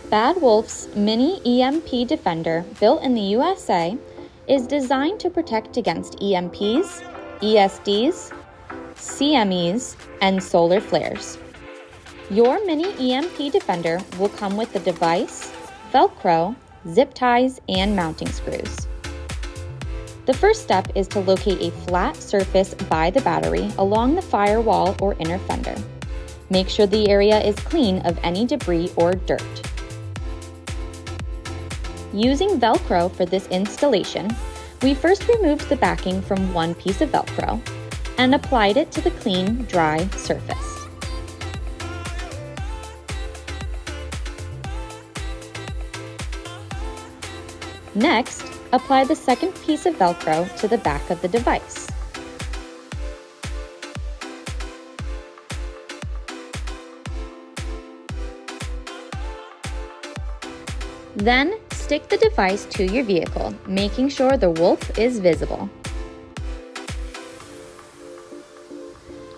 Bad Wolf's Mini EMP Defender, built in the USA, is designed to protect against EMPs, ESDs, CMEs, and solar flares. Your Mini EMP Defender will come with the device, Velcro, zip ties, and mounting screws. The first step is to locate a flat surface by the battery along the firewall or inner fender. Make sure the area is clean of any debris or dirt. Using Velcro for this installation, we first removed the backing from one piece of Velcro and applied it to the clean, dry surface. Next, apply the second piece of Velcro to the back of the device. Then, stick the device to your vehicle, making sure the wolf is visible.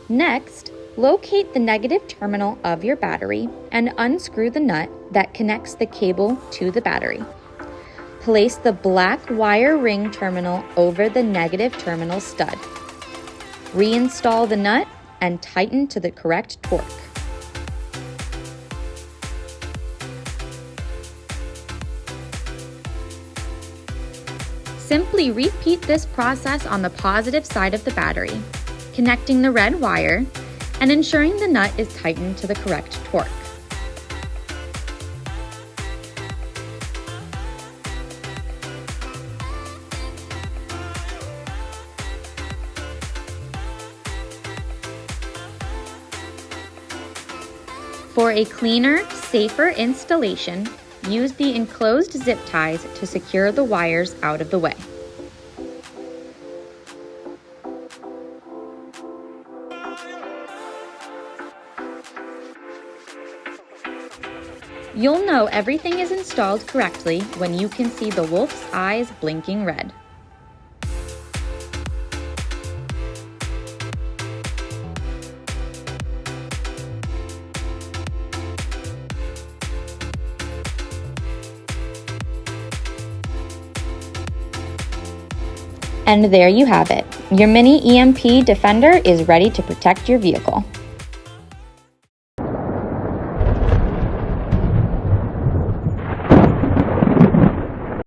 Next, locate the negative terminal of your battery and unscrew the nut that connects the cable to the battery. Place the black wire ring terminal over the negative terminal stud. Reinstall the nut and tighten to the correct torque. Simply repeat this process on the positive side of the battery, connecting the red wire and ensuring the nut is tightened to the correct torque. For a cleaner, safer installation, use the enclosed zip ties to secure the wires out of the way. You'll know everything is installed correctly when you can see the wolf's eyes blinking red. And there you have it. Your Mini EMP Defender is ready to protect your vehicle.